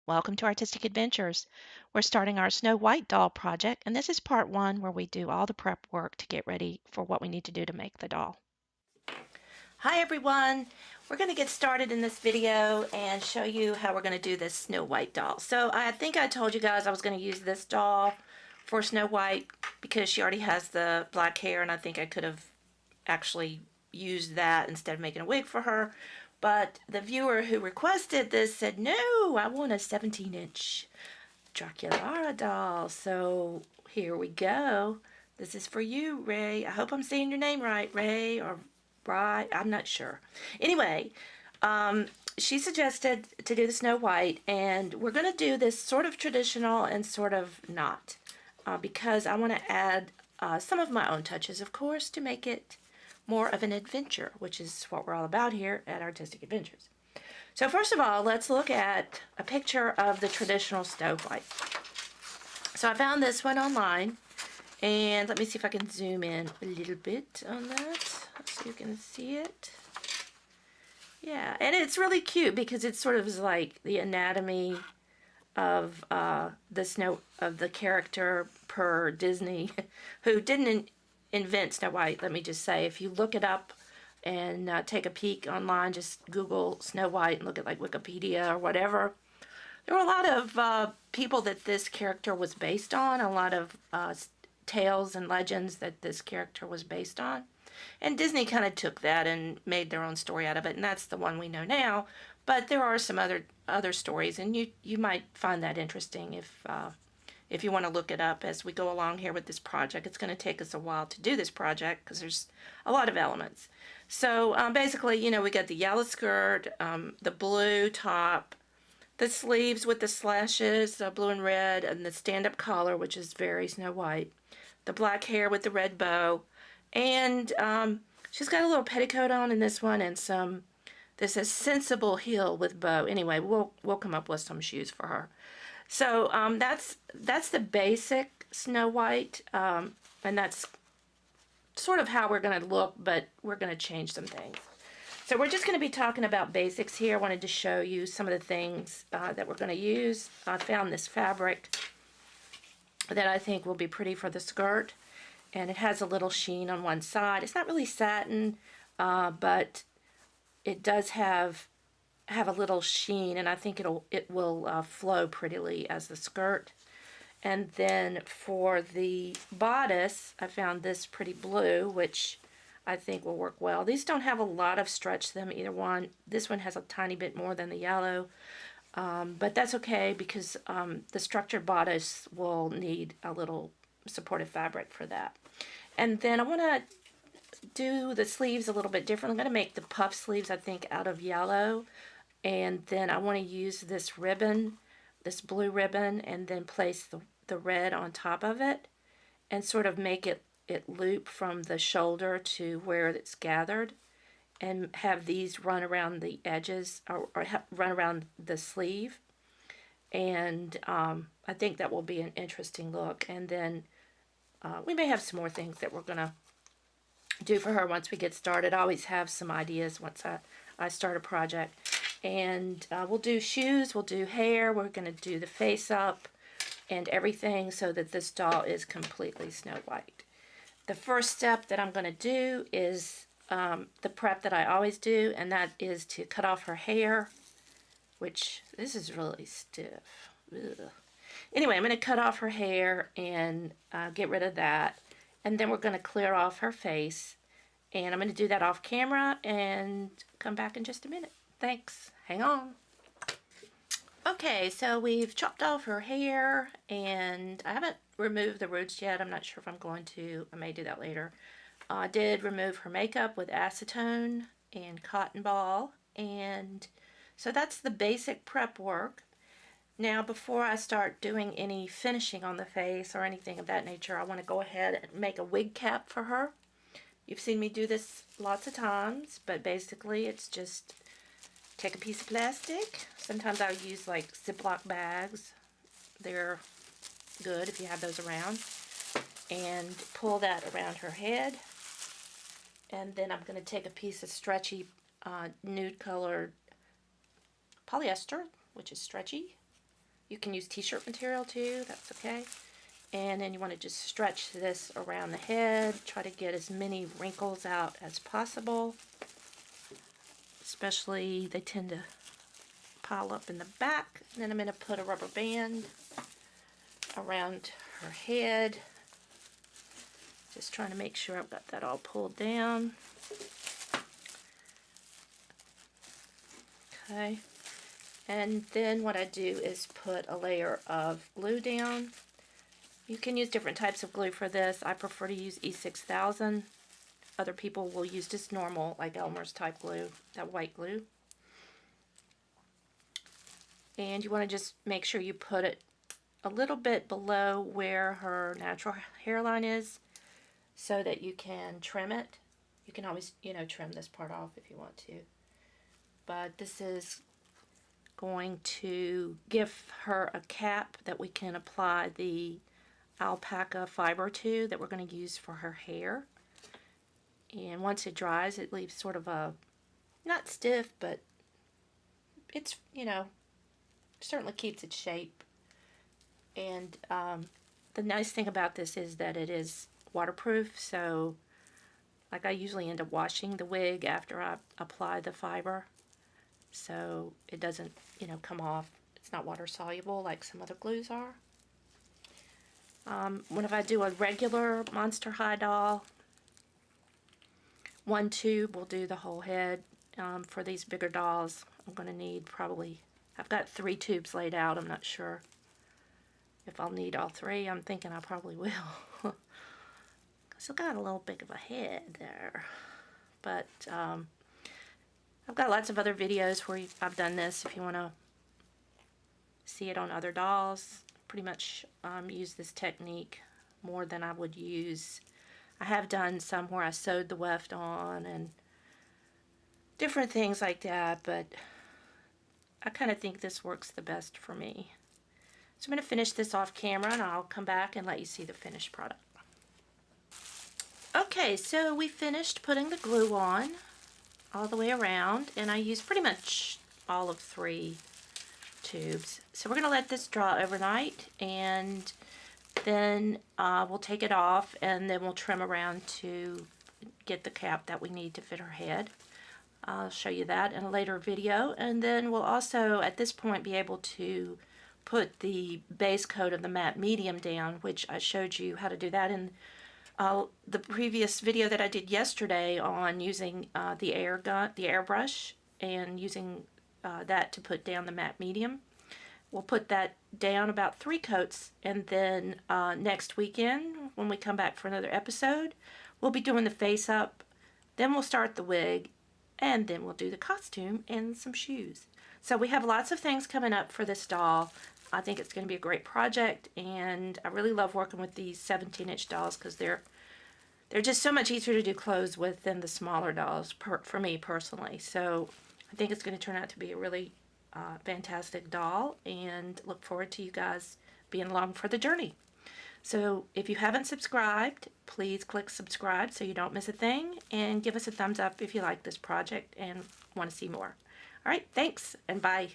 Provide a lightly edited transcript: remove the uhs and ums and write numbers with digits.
Welcome to Artistic Adventures. We're starting our Snow White doll project, and this is part one where we do all the prep work to get ready for what we need to do to make the doll. Hi everyone! We're going to get started in this video and show you how we're going to do this Snow White doll. So I think I told you guys I was going to use this doll for Snow White because she already has the black hair, and I think I could have actually used that instead of making a wig for her. But the viewer who requested this said, no, I want a 17-inch Draculaura doll. So here we go. This is for you, Ray. I hope I'm saying your name right, Ray, or Rye. I'm not sure. Anyway, she suggested to do the Snow White, and we're going to do this sort of traditional and sort of not, because I want to add some of my own touches, of course, to make it more of an adventure, which is what we're all about here at Artistic Adventures. So first of all, let's look at a picture of the traditional Snow White. So I found this one online, and let me see if I can zoom in a little bit on that so you can see it. Yeah, and it's really cute because it sort of is like the anatomy of the character per Disney, who didn't invent Snow White. Let me just say, if you look it up and take a peek online, just Google Snow White and look at like Wikipedia or whatever, there were a lot of people that this character was based on, a lot of tales and legends that this character was based on. And Disney kind of took that and made their own story out of it, and that's the one we know now. But there are some other stories, and you might find that interesting if you want to look it up as we go along here with this project. It's going to take us a while to do this project because there's a lot of elements. So basically, you know, we got the yellow skirt, the blue top, the sleeves with the slashes, blue and red, and the stand-up collar, which is very Snow White, the black hair with the red bow, and she's got a little petticoat on in this one, and this is sensible heel with bow. Anyway, we'll come up with some shoes for her. So that's the basic Snow White, and that's sort of how we're going to look, but we're going to change some things. So we're just going to be talking about basics here. I wanted to show you some of the things that we're going to use. I found this fabric that I think will be pretty for the skirt, and it has a little sheen on one side. It's not really satin, but it does have a little sheen, and I think it will flow prettily as the skirt. And then for the bodice, I found this pretty blue, which I think will work well. These don't have a lot of stretch to them, either one. This one has a tiny bit more than the yellow, but that's okay because the structured bodice will need a little supportive fabric for that. And then I want to do the sleeves a little bit different. I'm going to make the puff sleeves, I think, out of yellow. And then I want to use this ribbon, this blue ribbon, and then place the red on top of it and sort of make it loop from the shoulder to where it's gathered, and have these run around the edges or run around the sleeve. And I think that will be an interesting look. And then we may have some more things that we're going to do for her once we get started. I always have some ideas once I start a project. And we'll do shoes, we'll do hair, we're going to do the face up and everything so that this doll is completely Snow White. The first step that I'm going to do is the prep that I always do, and that is to cut off her hair, which this is really stiff. Ugh. Anyway, I'm going to cut off her hair and get rid of that, and then we're going to clear off her face, and I'm going to do that off camera and come back in just a minute. Thanks. Hang on. Okay, so we've chopped off her hair, and I haven't removed the roots yet. I'm not sure if I'm going to. I may do that later. I did remove her makeup with acetone and cotton ball, and so that's the basic prep work. Now, before I start doing any finishing on the face or anything of that nature, I want to go ahead and make a wig cap for her. You've seen me do this lots of times, but basically it's just take a piece of plastic. Sometimes I'll use like Ziploc bags. They're good if you have those around. And pull that around her head. And then I'm going to take a piece of stretchy nude colored polyester, which is stretchy. You can use t-shirt material too, that's okay. And then you want to just stretch this around the head, try to get as many wrinkles out as possible. Especially, they tend to pile up in the back. And then I'm going to put a rubber band around her head. Just trying to make sure I've got that all pulled down. Okay. And then what I do is put a layer of glue down. You can use different types of glue for this. I prefer to use E6000. Other people will use just normal, like Elmer's type glue, that white glue. And you want to just make sure you put it a little bit below where her natural hairline is so that you can trim it. You can always, trim this part off if you want to. But this is going to give her a cap that we can apply the alpaca fiber to that we're going to use for her hair. And once it dries, it leaves sort of a, not stiff, but it's, certainly keeps its shape. And the nice thing about this is that it is waterproof, so like I usually end up washing the wig after I apply the fiber, so it doesn't, come off. It's not water soluble like some other glues are. If I do a regular Monster High doll, one tube will do the whole head. For these bigger dolls, I'm going to need probably, I've got 3 tubes laid out. I'm not sure if I'll need all 3. I'm thinking I probably will. Because I've got a little big of a head there. But I've got lots of other videos where I've done this if you want to see it on other dolls. Pretty much use this technique more than I would use. I have done some where I sewed the weft on and different things like that, but I kind of think this works the best for me. So I'm going to finish this off camera and I'll come back and let you see the finished product. Okay, so we finished putting the glue on all the way around, and I used pretty much all of 3 tubes. So we're going to let this draw overnight, and then we'll take it off, and then we'll trim around to get the cap that we need to fit her head. I'll show you that in a later video, and then we'll also at this point be able to put the base coat of the matte medium down, which I showed you how to do that in the previous video that I did yesterday on using the airbrush and using that to put down the matte medium. We'll put that down about 3 coats, and then next weekend when we come back for another episode, we'll be doing the face up, then we'll start the wig, and then we'll do the costume and some shoes. So we have lots of things coming up for this doll. I think it's going to be a great project, and I really love working with these 17-inch dolls because they're just so much easier to do clothes with than the smaller dolls for me personally. So I think it's going to turn out to be a really fantastic doll, and look forward to you guys being along for the journey. So if you haven't subscribed, please click subscribe so you don't miss a thing, and give us a thumbs up if you like this project and want to see more. All right, thanks, and bye.